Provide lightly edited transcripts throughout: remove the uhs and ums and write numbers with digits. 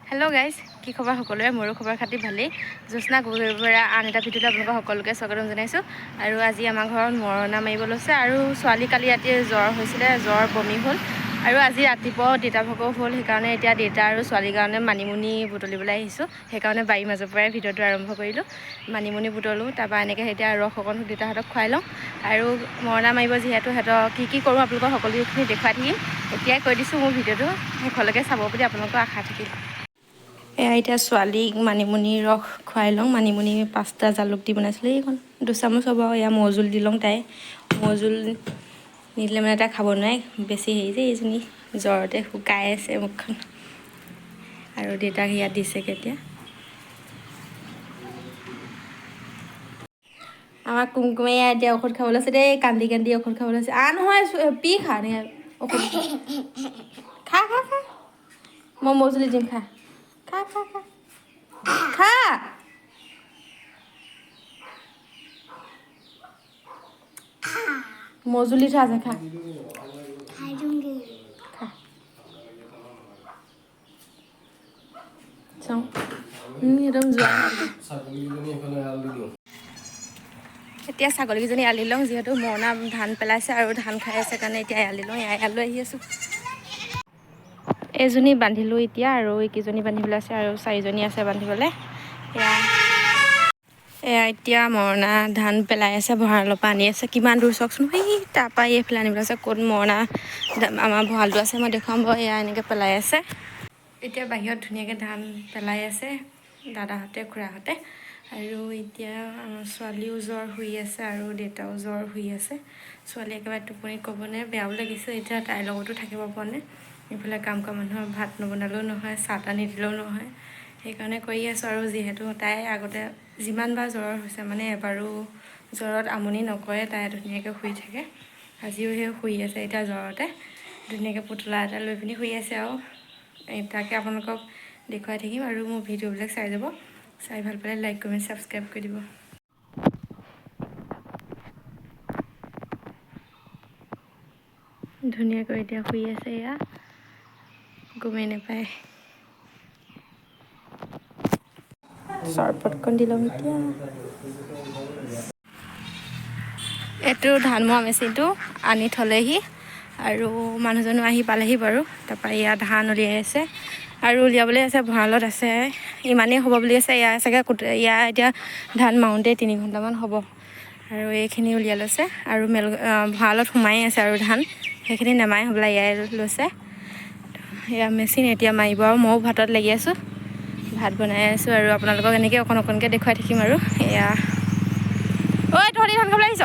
Hello' guys, কি খবৰ সকলোৰে? মোৰো খবৰ খাতি ভালেই। জ্যোৎস্না গগৈৰ আন এটা ভিডিঅ'ত আপোনালোকক সকলোকে স্বাগতম জনাইছোঁ। আৰু আজি আমাৰ ঘৰত মৰণা মাৰিব লৈছে। আৰু ছোৱালী কালি ৰাতি জ্বৰ হৈছিলে, জ্বৰ বমি হ'ল। আৰু আজি ৰাতিপুৱাও দেউতা ভাগৰ হ'ল। সেইকাৰণে এতিয়া দেউতা আৰু ছোৱালীৰ কাৰণে মানিমুনি বুটলিবলৈ আহিছোঁ। সেইকাৰণে বাৰীৰ মাজৰ পৰাই ভিডিঅ'টো আৰম্ভ কৰিলোঁ। মানিমুনি বুটলোঁ, তাৰপৰা এনেকৈ এতিয়া ৰস অকণ দেউতাহঁতক খুৱাই লওঁ। আৰু মৰণা মাৰিব যিহেতু সিহঁতক কি কৰোঁ আপোনালোকক সকলোখিনি দেখুৱাই থাকিম। এতিয়াই কৈ দিছোঁ, মোৰ ভিডিঅ'টো শেষলৈকে চাব বুলি আপোনালোকৰ আশা থাকিল। এয়া এতিয়া ছোৱালীক মানিমুনি ৰস খুৱাই লওঁ। মানিমুনি 5টা জালুক দি বনাইছিলোঁ, এইখন 2 চামুচ হ'ব। এয়া মৌজোল দি লওঁ। তাই মৌজোল নিদিলে মানে তাই খাব নোৱাৰে, বেছি হেৰি যে এইজনী জ্বৰতে শুকাই আছে মুখখন। আৰু দেউতাক ইয়াত দিছেগৈ এতিয়া। আমাৰ কুমকুমে এতিয়া ঔষধ খাব লৈছে দেই, কান্দি কান্দি ঔষধ খাব লৈছে। নহয় পি খা ঔষধ খা খা খা, মই মৌজুলি দিম, খা খা খা খা খা। মৌজুলি থোৱা আছে, খা খা। চাওঁ একদম যোৱা। এতিয়া ছাগলীকেইজনী এৰাল দি লওঁ, যিহেতু মৰণা ধান পেলাইছে আৰু ধান খাই আছে কাৰণে এতিয়া এৰাল দি লওঁ। এৰাল লৈ আহি আছোঁ। এজনী বান্ধিলোঁ এতিয়া, আৰু এইকেইজনী বান্ধিবলৈ আছে, আৰু 4জনী আছে বান্ধিবলৈ। এয়া এতিয়া মৰণা ধান পেলাই আছে, ভঁৰালৰ পৰা আনি আছে। কিমান দূৰ চাওকচোন, সেই তাৰপৰা এইফালে আনিবলৈ আছে। ক'ত মৰণা আমাৰ ভঁৰালটো আছে মই দেখুৱাম বাৰু। এয়া এনেকৈ পেলাই আছে। এতিয়া বাহিৰত ধুনীয়াকৈ ধান পেলাই আছে দাদাহঁতে, খুৰাহঁতে। আৰু এতিয়া আমাৰ ছোৱালীও জ্বৰ শুই আছে, আৰু দেউতাও জ্বৰ শুই আছে। ছোৱালী একেবাৰে টোপনিত ক'ব নোৱাৰে, বেয়াও লাগিছে। এতিয়া তাইৰ লগতো থাকিব পৰা নাই। এইফালে কাম কৰা মানুহৰ ভাত নবনালেও নহয়, চাহ তাহ নিদিলেও নহয়। সেইকাৰণে কৰি আছোঁ। আৰু যিহেতু তাই আগতে যিমানবাৰ জ্বৰ হৈছে, মানে এবাৰো জ্বৰত আমনি নকৰে। তাই ধুনীয়াকৈ শুই থাকে। আজিও সেই শুই আছে এতিয়া জ্বৰতে, ধুনীয়াকৈ পুতলা এটা লৈ পিনি শুই আছে। আৰু তাকে আপোনালোকক দেখুৱাই থাকিম। আৰু মোৰ ভিডিঅ'বিলাক চাই যাব। চাই ভাল পালে লাইক, কমেণ্ট, ছাবস্ক্ৰাইব কৰি দিব। ধুনীয়াকৈ এতিয়া শুই আছে, এয়া গমেই নাপায়। চৰবতকণ দি লওঁ এতিয়া। এইটো ধান মৰা মেচিনটো আনি থ'লেহি, আৰু মানুহজনো আহি পালেহি বাৰু। তাৰপৰা ইয়াত ধান উলিয়াই আছে, আৰু উলিয়াবলৈ আছে, ভঁৰালত আছে। ইমানেই হ'ব বুলি আছে। ইয়াৰ চাগে ইয়াৰ এতিয়া ধান মাৰোঁতে 3 ঘণ্টামান হ'ব। আৰু এইখিনি উলিয়াই লৈছে, আৰু ভঁৰালত সোমাই আছে আৰু ধান। সেইখিনি নেমাই হ'বলা, ইয়াই লৈছে। এয়া মেচিন এতিয়া মাৰিব, আৰু ময়ো ভাতত লাগি আছোঁ। ভাত বনাই আছোঁ, আৰু আপোনালোকক এনেকৈ অকণ অকণকৈ দেখুৱাই থাকিম। আৰু এয়া ঐ তহঁতি ধান খাবলৈ আহিছ?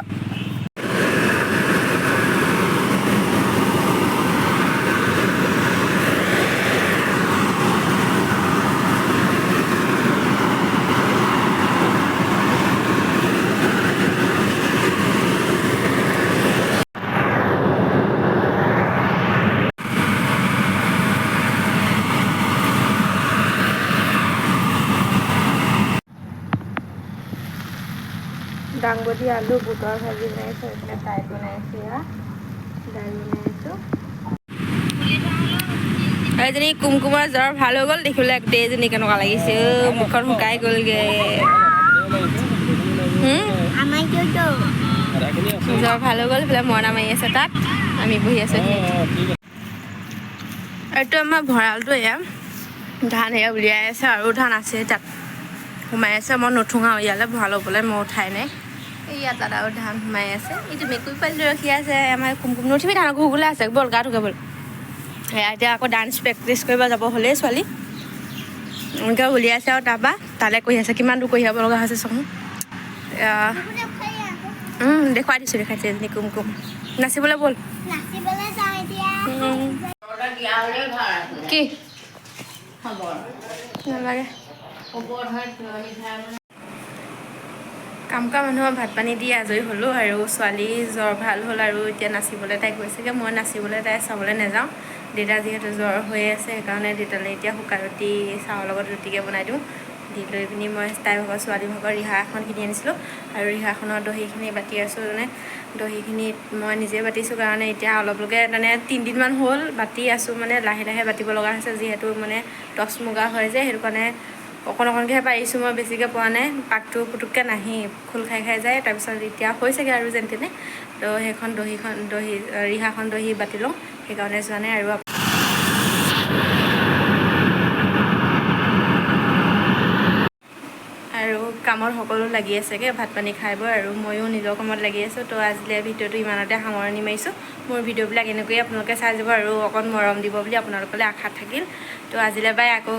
দাংবডি, আলু, বুটৰ ভাজি বনাইছোঁ। এইফালে ফ্ৰাইড বনাইছোঁ, এয়া দাইল বনাইছোঁ। এইজনী কুমকুমৰ জ্বৰ ভাল হৈ গ'ল, দেখিবলৈ গোটেইজনী কেনেকুৱা লাগিছে। মুখখন শুকাই গ'লগৈ। জ্বৰ ভাল হৈ গ'ল। এইফালে মৰণা মাৰি আছে, তাত আমি বহি আছোঁ। এইটো আমাৰ ভঁৰালটো, এয়া ধান এয়া উলিয়াই আছে, আৰু ধান আছে তাত সোমাই আছে। মই নুঠোঁ আৰু ইয়ালৈ, ভঁৰালৰ ওপৰলৈ মই উঠাই নাই। ইয়াত দাদাও ধান সোমাই আছে। এইটো মেকুৰী পোৱালিটো ৰখি আছে। আমাৰ কুমকুম নুঠিবি, ধান ঘুগুলা আছে, ব'ল গা ধুগে ব'ল। সেয়া এতিয়া আকৌ ডান্স প্ৰেক্টিচ কৰিব যাব হ'লেই ছোৱালী। এনেকৈ উলিয়াইছে, আৰু তাৰপৰা তালৈ কৰি আছে। কিমান দূৰ কঢ়িয়াব লগা হৈছে চোন। দেখুৱাই দিছোঁ এজনী কুমকুম। নাচিবলৈ ব'ল। কি নালাগে। কাম কৰা মানুহৰ ভাত পানী দি আজৰি হ'লোঁ, আৰু ছোৱালী জ্বৰ ভাল হ'ল, আৰু এতিয়া নাচিবলৈ তাই গৈছেগৈ। মই নাচিবলৈ তাই চাবলৈ নাযাওঁ। দেউতা যিহেতু জ্বৰ হৈ আছে, সেইকাৰণে দেউতালৈ এতিয়া শুকান ৰুটি চাহৰ লগত ৰুটিকে বনাই দিওঁ। দি লৈ পিনি মই তাই ভাগৰ ছোৱালী ভাগৰ ৰিহা এখন কিনি আনিছিলোঁ আৰু ৰিহাখনৰ দহিখিনি বাতি আছোঁ মানে দহিখিনি মই নিজে বাতিছোঁ কাৰণে এতিয়া অলপলৈকে মানে 3 দিনমান হ'ল বাতি আছোঁ মানে লাহে লাহে বাতিব লগা হৈছে যিহেতু মানে টচ মুগা হয় যে সেইটো কাৰণে অকণ অকণকৈহে পাৰিছোঁ মই বেছিকৈ পোৱা নাই পাকটো পুটুককৈ নাহি খোল খাই যায় তাৰপিছত এতিয়া হৈছেগৈ আৰু যেন তেনে তো সেইখন ৰিহাখন দহি বাতি লওঁ সেইকাৰণে যোৱা নাই আৰু কামত সকলো লাগি আছেগৈ ভাত পানী খাই বৈ আৰু ময়ো নিজৰ কামত লাগি আছোঁ তো আজিলৈ ভিডিঅ'টো ইমানতে সামৰণি মাৰিছোঁ মোৰ ভিডিঅ'বিলাক এনেকৈয়ে আপোনালোকে চাই যাব আৰু অকণ মৰম দিব বুলি আপোনালোকলৈ আশা থাকিল তো আজিলৈ বাই আকৌ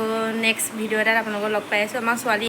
নেক্সট ভিডিঅ' এটাত আপোনালোকক লগ পাই আছোঁ আমাৰ ছোৱালী